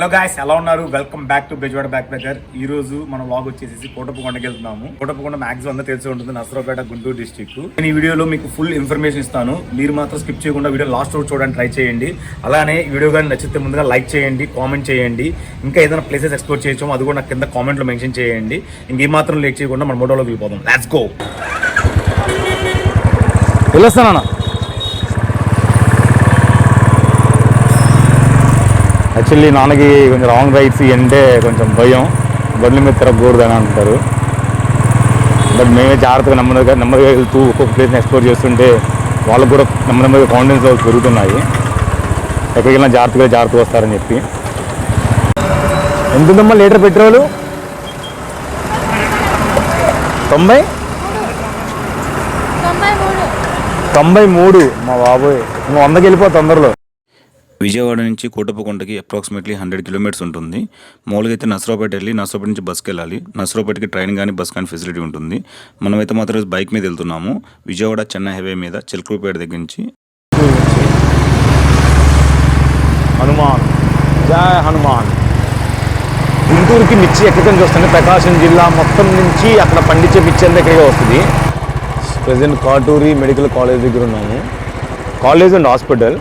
Hello guys, ఎలా ఉన్నారు? Welcome back to Bezawada back packer. ఈ రోజు మనం వ్లాగ్ వచ్చేసి కోటప్పకొండకి వెళ్తున్నాము. కోటప్పకొండ మాక్సిమం అందరూ తెలిసి ఉంటుంది, నసరావుపేట, గుంటూరు డిస్ట్రిక్ట్. నేను ఈ వీడియోలో మీకు ఫుల్ ఇన్ఫర్మేషన్ ఇస్తాను. మీరు మాత్రం స్కిప్ చేయకుండా వీడియో లాస్ట్ వరకు చూడడానికి ట్రై చేయండి. అలానే ఈ వీడియో కానీ నచ్చితే ముందుగా లైక్ చేయండి, కామెంట్ చేయండి. ఇంకా ఏదైనా ప్లేసెస్ ఎక్స్ప్లోర్ చేయొచ్చు అది కూడా నాకు కింద కామెంట్లో మెన్షన్ చేయండి. ఇంకేమాత్రం లేట్ చేయకుండా మన మోటోలోకి వెళ్ళిపోదాం. Let's go. వెళ్ళొస్తానా? యాక్చువల్లీ నాన్నకి కొంచెం రాంగ్ రైడ్స్ అంటే కొంచెం భయం, బండ్ల మీద తిరగకూడదు అని అంటారు. బట్ మేమే జాగ్రత్తగా నెమ్మదిగా వెళ్తూ ఒక్కొక్క ప్లేస్ని ఎక్స్ప్లోర్ చేస్తుంటే వాళ్ళకు కూడా నెమ్మదిగా కాన్ఫిడెన్స్ లెవెల్స్ పెరుగుతున్నాయి. ఎక్కడికి వెళ్ళినా జాగ్రత్తగా వస్తారని చెప్పి. ఎంత ఉందమ్మా లీటర్ పెట్రోలు? 93. మా బాబోయ్, 100కి వెళ్ళిపో తొందరలో. విజయవాడ నుంచి కోటప్పకొండకి అప్రాక్సిమేట్లీ 100 కిలోమీటర్స్ ఉంటుంది. మామూలుగా అయితే నసరావుపేట వెళ్ళి నసరావుపేట నుంచి బస్కి వెళ్ళాలి. నసరావుపేటకి ట్రైన్ కానీ బస్ కానీ ఫెసిలిటీ ఉంటుంది. మనమైతే మాత్రం బైక్ మీద వెళ్తున్నాము. విజయవాడ చెన్నై హైవే మీద చిలకలూరుపేట దగ్గర నుంచి. హనుమాన్ జై హనుమాన్. గుంటూరుకి మిర్చి ఎక్కడి నుంచి వస్తుంది? ప్రకాశం జిల్లా మొత్తం నుంచి అక్కడ పండించే మిర్చి అంతా ఇక్కడికే వస్తుంది. ప్రజెంట్ కాటూరి మెడికల్ కాలేజ్ దగ్గర ఉన్నాము. College and hospital.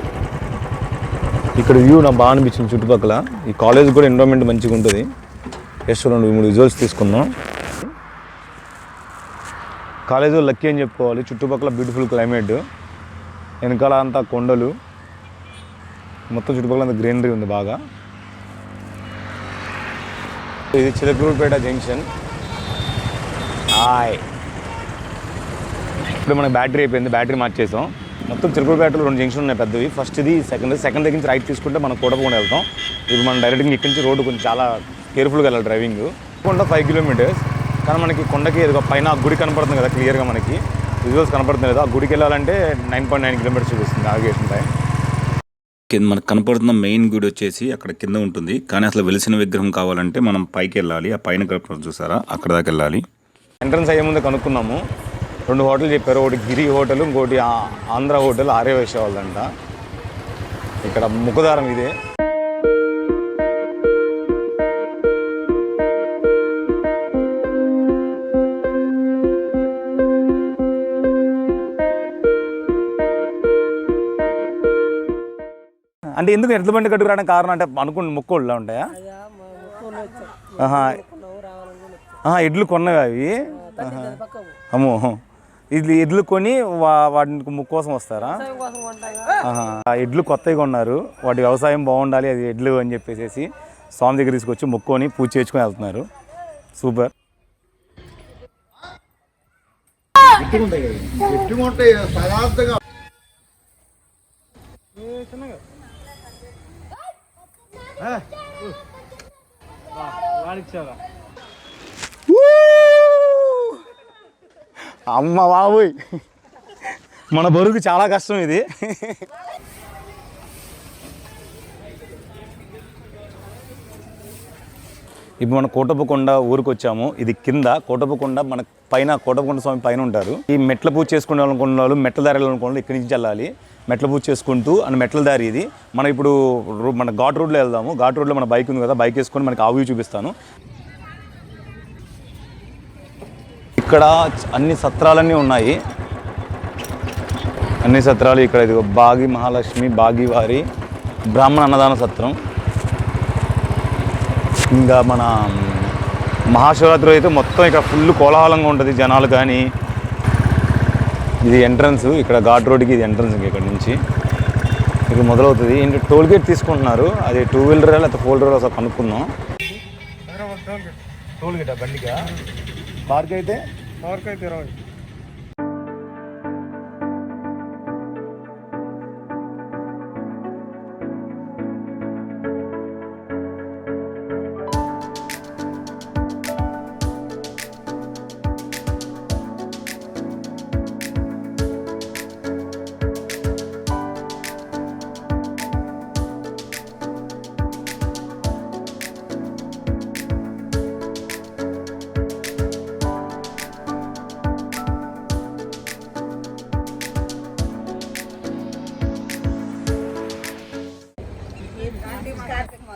ఇక్కడ వ్యూ నాకు బాగా అనిపించింది. చుట్టుపక్కల ఈ కాలేజ్ కూడా ఎన్విరాన్మెంట్ మంచిగా ఉంటుంది. జస్ట్ 2-3 విజువల్స్ తీసుకున్నాం. కాలేజ్ లక్కీ అని చెప్పుకోవాలి. చుట్టుపక్కల బ్యూటిఫుల్ క్లైమేట్, వెనకాల అంతా కొండలు, మొత్తం చుట్టుపక్కల అంతా గ్రీనరీ ఉంది బాగా. ఇది చిలకలూరుపేట జంక్షన్. హాయ్, ఇప్పుడు మనకి బ్యాటరీ అయిపోయింది, బ్యాటరీ మార్చేసాం. మొత్తం చిలకలూరుపేటలో 2 జంక్షన్ ఉన్నాయి పెద్దవి. ఫస్ట్ ఇది, సెకండ్ దగ్గర నుంచి రైట్ తీసుకుంటే మనం కోటప్పకొండ వెళ్తాం. ఇప్పుడు మనం డైరెక్ట్గా ఇక్కడి నుంచి రోడ్డు కొంచెం చాలా కేర్ఫుల్గా వెళ్ళాలి డ్రైవింగ్. కొండ 5 కిలోమీటర్స్, కానీ మనకి కొండకి పైన గుడి కనపడుతుంది కదా క్లియర్గా, మనకి విజువల్స్ కనపడుతుంది కదా. ఆ గుడికి వెళ్ళాలంటే 9.9 కిలోమీటర్స్ చూపిస్తుంది నావిగేషన్ టైం. మనకు కనపడుతున్న మెయిన్ గుడి వచ్చేసి అక్కడ కింద ఉంటుంది, కానీ అసలు వెలిసిన విగ్రహం కావాలంటే మనం పైకి వెళ్ళాలి. ఆ పైన చూసారా, అక్కడ దాకా వెళ్ళాలి. ఎంట్రన్స్ అయ్యే ముందు కనుక్కున్నాము. 2 హోటల్ చెప్పారు. ఒకటి గిరి హోటల్, ఇంకోటి ఆంధ్ర హోటల్, ఆర్యవైశ్య వాళ్ళంట. ఇక్కడ ముఖదారం ఇదే. అంటే ఎందుకు ఎడ్ల బండి కట్టుకురావడానికి కారణం అంటే అనుకున్న మొక్కుళ్ళ ఉంటాయా? ఎడ్లు కొన్నవి అవి. అమ్మో, ఇది ఎడ్లు కొని వాటి ముక్కు కోసం వస్తారా? ఎడ్లు కొత్తవి కొన్నారు, వాటి వ్యవసాయం బాగుండాలి, అది ఎడ్లు అని చెప్పేసి స్వామి దగ్గర తీసుకొచ్చి మొక్కుని పూజ చేసుకొని వెళ్తున్నారు. సూపర్. అమ్మ బాబోయ్, మన బరువుకి చాలా కష్టం ఇది. ఇప్పుడు మన కోటప్పకొండ ఊరికి వచ్చాము. ఇది కింద కోటప్పకొండ, మన పైన కోటప్పకొండ స్వామి పైన ఉంటారు. ఈ మెట్ల పూజ చేసుకునే అనుకున్న వాళ్ళు, మెట్ల దారి అనుకున్న ఇక్కడి నుంచి వెళ్ళాలి. మెట్ల పూజ చేసుకుంటూ అని మెట్ల దారి ఇది. మనం ఇప్పుడు మన ఘాట్ రోడ్లో వెళ్దాము. ఘాట్ రోడ్లో మన బైక్ ఉంది కదా, బైక్ వేసుకొని మనకి ఆ వ్యూ చూపిస్తాను. ఇక్కడ అన్ని సత్రాలన్నీ ఉన్నాయి. అన్ని సత్రాలు ఇక్కడ. ఇది బాగి మహాలక్ష్మి, బాగి వారి బ్రాహ్మణ అన్నదాన సత్రం. ఇంకా మన మహాశివరాత్రి అయితే మొత్తం ఇక్కడ ఫుల్ కోలాహలంగా ఉంటుంది, జనాలు కానీ. ఇది ఎంట్రన్స్, ఇక్కడ ఘాట్ రోడ్కి ఇది ఎంట్రన్స్. ఇంక ఇక్కడ నుంచి ఇక్కడ మొదలవుతుంది. ఇంకా టోల్ గేట్ తీసుకుంటున్నారు. అది 2 వీలర్ లేకపోతే 4 వీలర్ అసలు కనుక్కున్నాం. టోల్ గేట్ బండిగా, కార్కి అయితే 20.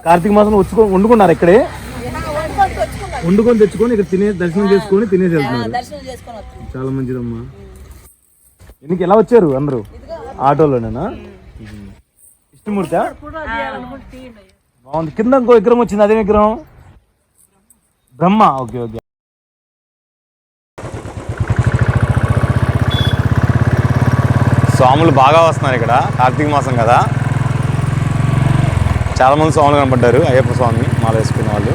కార్తీక మాసం వండుకున్నారు ఇక్కడే, వండుకొని తెచ్చుకొని ఇక్కడ దర్శనం చేసుకొని తినేసి వెళ్తున్నారు. చాలా మంచిదమ్మా. ఎందుకు ఎలా వచ్చారు అందరూ? ఆటోలోనేనా? ఇష్టమూర్తి బాగుంది. కింద ఇంకో విగ్రహం వచ్చింది, అదే విగ్రహం బ్రహ్మ. Okay okay. స్వాములు బాగా వస్తున్నారు ఇక్కడ, కార్తీక మాసం కదా. చాలామంది స్వాములు కనపడ్డారు, అయ్యప్ప స్వామి మాల వేసుకున్న వాళ్ళు.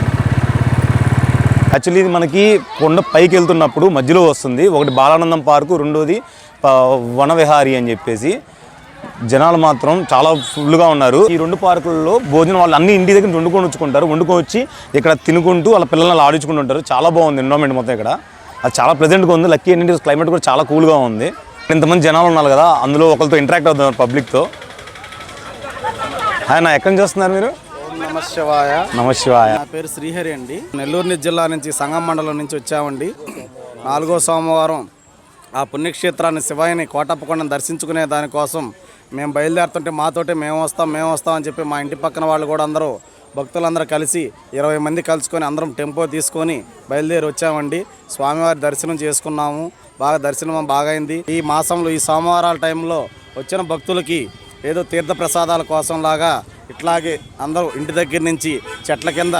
యాక్చువల్లీ ఇది మనకి కొండ పైకి వెళ్తున్నప్పుడు మధ్యలో వస్తుంది. ఒకటి బాలానందం పార్కు, రెండోది వనవిహారి అని చెప్పేసి. జనాలు మాత్రం చాలా ఫుల్గా ఉన్నారు. ఈ 2 పార్కుల్లో భోజనం వాళ్ళు అన్ని ఇంటి దగ్గర వండుకొని వచ్చి ఇక్కడ తినుకుంటూ వాళ్ళ పిల్లల్ని ఆడించుకుంటూ ఉంటారు. చాలా బాగుంది ఎన్విరాన్మెంట్ మొత్తం ఇక్కడ. అది చాలా ప్లెజెంట్గా ఉంది. లక్కీ ఏంటంటే క్లైమేట్ కూడా చాలా కూల్గా ఉంది. ఇంతమంది జనాలు ఉన్నారు కదా, అందులో ఒకరితో ఇంటరాక్ట్ అవుతున్నారు పబ్లిక్తో. ఆయన ఎక్కడి నుంచి వస్తున్నారు మీరు? నమశివాయ. నమశివాయ. నా పేరు శ్రీహరి అండి. నెల్లూరు జిల్లా నుంచి సంగం మండలం నుంచి వచ్చామండి. 4వ సోమవారం ఆ పుణ్యక్షేత్రాన్ని శివాయిని కోటప్పకొండను దర్శించుకునే దానికోసం మేము బయలుదేరుతుంటే మాతోటే మేము వస్తాం అని చెప్పి మా ఇంటి పక్కన వాళ్ళు కూడా అందరూ భక్తులందరూ కలిసి 20 మంది కలుసుకొని అందరం టెంపో తీసుకొని బయలుదేరి వచ్చామండి. స్వామివారి దర్శనం చేసుకున్నాము. దర్శనం బాగా అయింది. ఈ మాసంలో ఈ సోమవారాల టైంలో వచ్చిన భక్తులకి ఏదో తీర్థ ప్రసాదాల కోసం లాగా ఇట్లాగే అందరూ ఇంటి దగ్గర నుంచి చెట్ల కింద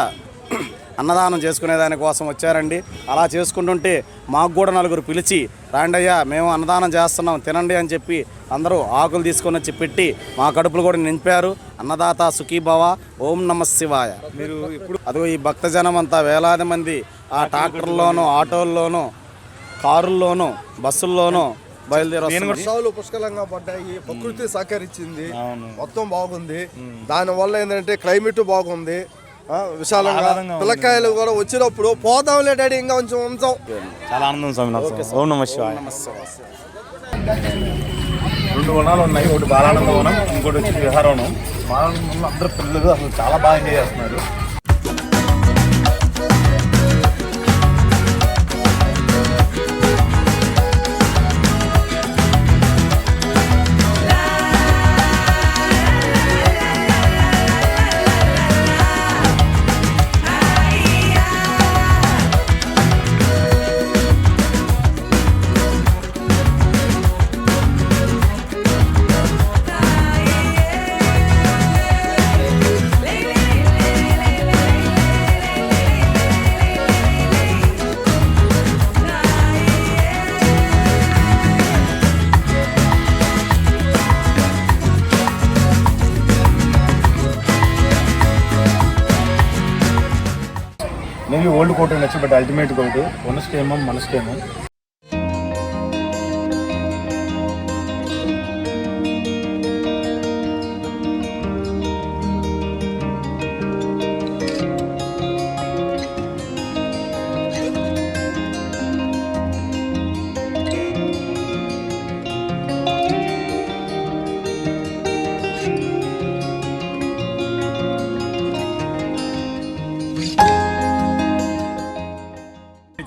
అన్నదానం చేసుకునే దానికోసం వచ్చారండి. అలా చేసుకుంటుంటే మాకు కూడా 4 పిలిచి రాండయ్యా మేము అన్నదానం చేస్తున్నాం తినండి అని చెప్పి అందరూ ఆకులు తీసుకొని వచ్చి పెట్టి మా కడుపులు కూడా నింపారు. అన్నదాత సుఖీభవ. ఓం నమ శివాయ. మీరు ఇప్పుడు అదిగో ఈ భక్తజనం అంతా వేలాది మంది ఆ ట్రాక్టర్లోనూ, ఆటోల్లోనూ, కారుల్లోనూ, బస్సుల్లోనూ వర్షాలు పుష్కలంగా పడ్డాయి. ప్రకృతి సహకరించింది, మొత్తం బాగుంది. దాని వల్ల ఏంటంటే క్లైమేట్ బాగుంది, విశాలంగా. పిల్లకాయలు కూడా వచ్చినప్పుడు పోదాంలే డాడీ ఇంకా కొంచెం ఉంచాం. చాలా ఆనందం స్వామి. ఓం నమ శివాయ. 2 వనాలు ఉన్నాయి, ఒకటి బాలానంద వనం, ఇంకోటి వచ్చి విహారవనం. బాలానందంలో అందరూ పిల్లలు అసలు చాలా బాగా ఎంజాయ్ చేస్తున్నారు. మేబీ ఓల్డ్ కోట నచ్చి, బట్ అల్టిమేట్ కోట మనసుకేమో.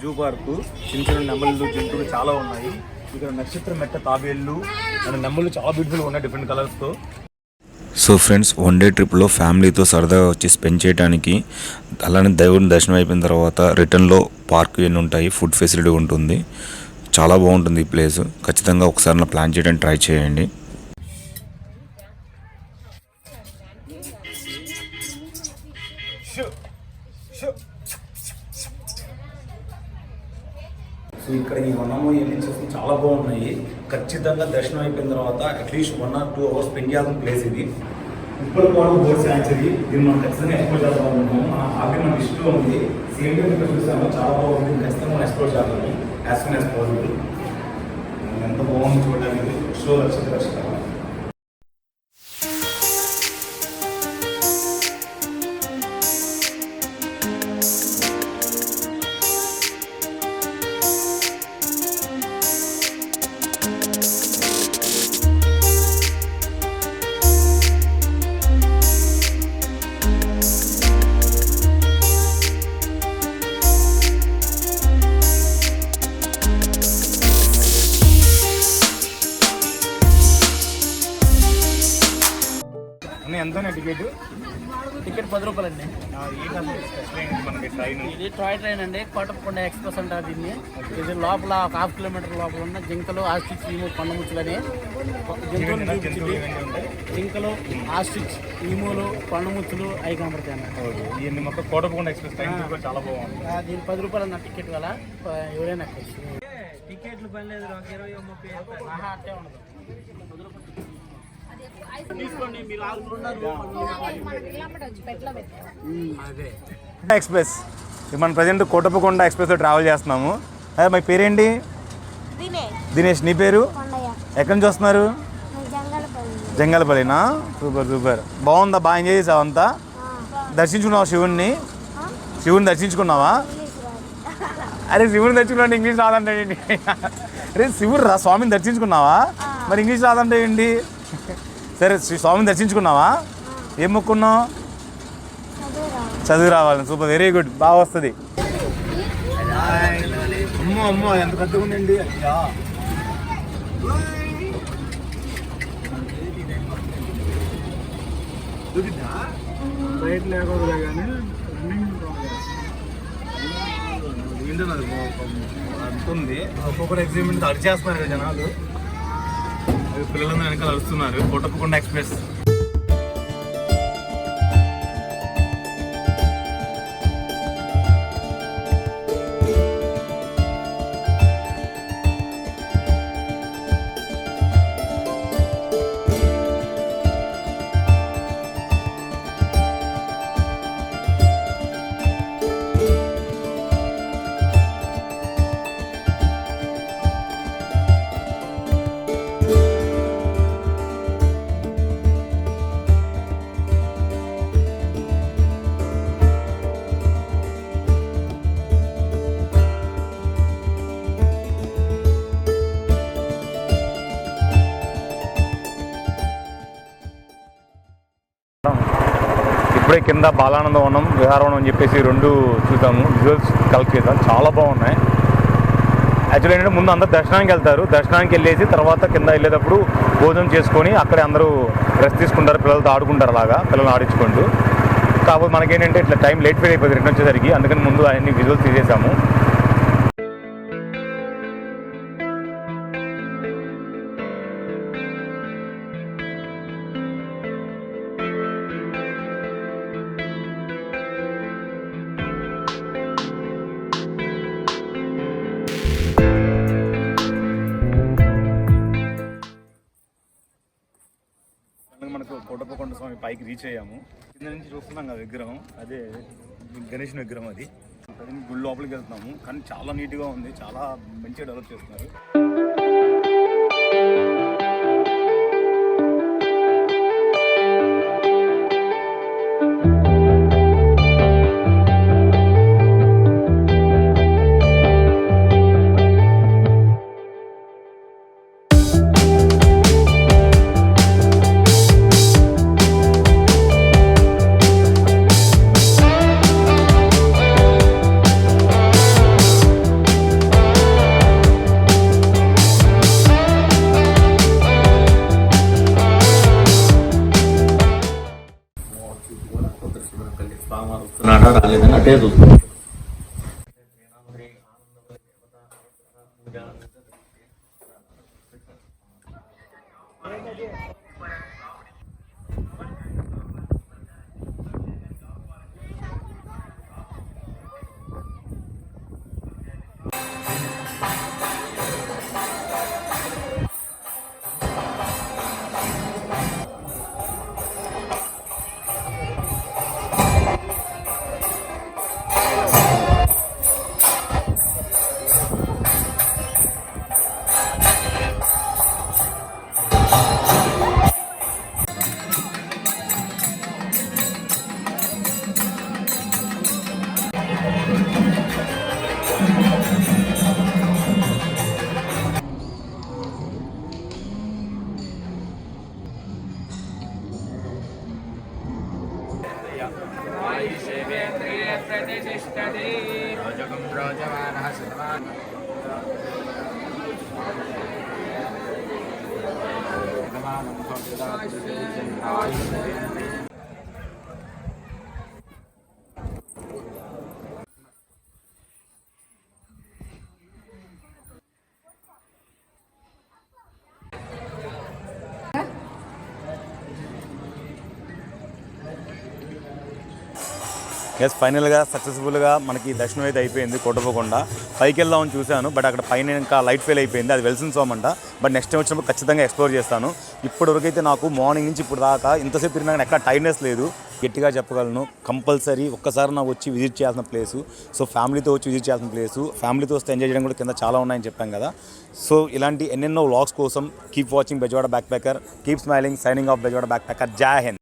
జూ పార్కు చిన్న నెమళ్ళు, జంతువులు చాలా ఉన్నాయి. ఇక్కడ నక్షత్ర మెట్ట తాబేళ్ళు అండ్ నెమళ్ళు చాలా బ్యూటిఫుల్గా ఉన్నాయి, డిఫరెంట్ కలర్స్తో. సో ఫ్రెండ్స్, 1 డే ట్రిప్లో ఫ్యామిలీతో సరదాగా వచ్చి స్పెండ్ చేయడానికి, అలానే దేవుడిని దర్శనం అయిపోయిన తర్వాత రిటర్న్లో పార్క్ ఇవన్నీ ఉంటాయి, ఫుడ్ ఫెసిలిటీ ఉంటుంది. చాలా బాగుంటుంది ఈ ప్లేస్. ఖచ్చితంగా ఒకసారి ప్లాన్ చేయడానికి ట్రై చేయండి. సో ఇక్కడ ఈ వనము ఇవన్నీ చూసి చాలా బాగున్నాయి. ఖచ్చితంగా దర్శనం అయిపోయిన తర్వాత అట్లీస్ట్ 1 or 2 hours స్పెండ్ చేయాల్సిన ప్లేస్ ఇది. Uppalapadu board sanctuary. దీన్ని మనం ఖచ్చితంగా ఎక్స్ప్లోర్ చేద్దాం అనుకుంటున్నాము. అవి మన లిస్టులో ఉంది. సేమ్ టైం ఇక్కడ చూసాము, చాలా బాగుంది. ఖచ్చితంగా మనం ఎక్స్ప్లోర్ చేద్దాము యాజ్ సూన్ యాజ్ పాసిబుల్. ఎంత బాగుంది చూడడానికి. షో లక్ష టికెట్ టికెట్ 10 రూపాయలండి. ఇది టాయ్ ట్రైన్ అండి, కోటప్పకొండ ఎక్స్ప్రెస్ అంటారు దీన్ని. ఇది లోపల ఒక 1/2 కిలోమీటర్ లోపల ఉన్న జింకలు, ఆస్ట్రిచ్, ఈము, కొండముచ్చులని జంతువులు చూపించింది. జింకలు, ఆస్ట్రిచ్, ఈములు, కొండముచ్చులు అవి కనబడతాయి అన్నమాట. ఇవన్నీ మొత్తం కోటప్పకొండ ఎక్స్ప్రెస్ ట్రైన్ చాలా బాగుంది. దీని 10 రూపాయలు అన్న టికెట్ వల్ల ఎవరైనా టికెట్లు పని లేదు, 20-30 అట్టే ఉండదు. 10 రూపాయలు తీసుకోండి, మీరు ఎక్స్ప్రెస్ మన ప్రజెంట్ కోటప్పకొండ ఎక్స్ప్రెస్లో ట్రావెల్ చేస్తున్నాము. అదే మీ పేరేంటి? దినేష్. నీ పేరు? ఎక్కడి నుంచి వస్తున్నారు? జంగలపల్లినా? Super super. బాగుందా? బాగా ఎంజాయ్ చేసావు అంతా? దర్శించుకున్నావా శివుణ్ణి? శివుని దర్శించుకున్నావా? అరే శివుని దర్శించుకున్నా ఇంగ్లీష్ రాదంటే ఏంటి? అరే శివుడు రా, స్వామిని దర్శించుకున్నావా? మరి ఇంగ్లీష్ రాదంటే ఏంటి? సరే స్వామిని దర్శించుకున్నావా? ఏం మొక్కున్నావు? చదువు రావాలని. సూపర్, వెరీ గుడ్, బాగా వస్తుంది. అమ్మో అమ్మో ఎంత పెద్దగా ఉందండి. బయట లేకపోతే కానీ అంతుంది. ఒక్కొక్కరు ఎగ్జిబిట్ అడిచేస్తున్నారు కదా జనాలు. పిల్లలందరూ వెనకాల అరుస్తున్నారు. కోటప్పకొండ ఎక్స్ప్రెస్. ఇప్పుడే కింద బాలానందవనం, విహారవనం అని చెప్పేసి 2 చూసాము. విజువల్స్ కలెక్ట్ చేద్దాం, చాలా బాగున్నాయి. యాక్చువల్లీ ఏంటంటే ముందు అందరు దర్శనానికి వెళ్తారు. దర్శనానికి వెళ్ళేసి తర్వాత కింద వెళ్ళేటప్పుడు భోజనం చేసుకొని అక్కడే అందరూ రెస్ట్ తీసుకుంటారు, పిల్లలతో ఆడుకుంటారు. అలాగా పిల్లలు ఆడించుకుంటూ. కాకపోతే మనకేంటంటే ఇట్లా టైం లేట్ ఫీల్ అయిపోయింది రిటర్న్ వచ్చేసరికి, అందుకని ముందు అన్ని విజువల్స్ తీసేసాము. మనకు కోటప్పకొండ స్వామి పైకి రీచ్ అయ్యాము. కింద నుంచి చూస్తున్నాం కదా విగ్రహం, అదే గణేష్ విగ్రహం. అది గుడి లోపలికి వెళ్తున్నాము. కానీ చాలా నీట్గా ఉంది, చాలా మంచిగా డెవలప్ చేస్తున్నారు. రాలేదని అటే చూస్తాం. ఎస్ ఫైనల్గా సక్సెస్ఫుల్గా మనకి దర్శనం అయితే అయిపోయింది కోటప్పకొండ. పైకి వెళ్దామని చూశాను, బట్ అక్కడ పైన ఇంకా లైట్ ఫెయిల్ అయిపోయింది. అది వెల్సన్ సోమ్ అంట. బట్ నెక్స్ట్ టైం వచ్చినప్పుడు ఖచ్చితంగా ఎక్స్ప్లోర్ చేస్తాను. ఇప్పటివరకు అయితే నాకు మార్నింగ్ నుంచి ఇప్పుడు దాకా ఇంతసేపు తిరిగినా కానీ ఎక్కడ టైర్డ్నెస్ లేదు. గట్టిగా చెప్పగలను, కంపల్సరీ ఒక్కసారి నాకు వచ్చి విజిట్ చేయాల్సిన ప్లేసు. సో ఫ్యామిలీతో వచ్చి విజిట్ చేయాల్సిన ప్లేసు. ఫ్యామిలీతో వస్తే ఎంజాయ్ చేయడం కూడా కింద చాలా ఉన్నాయని చెప్పాం కదా. సో ఇలాంటి ఎన్నెన్నో వ్లాగ్స్ కోసం keep watching Bezawada back packer. Keep smiling. Signing off Bezawada back packer. జై హింద్.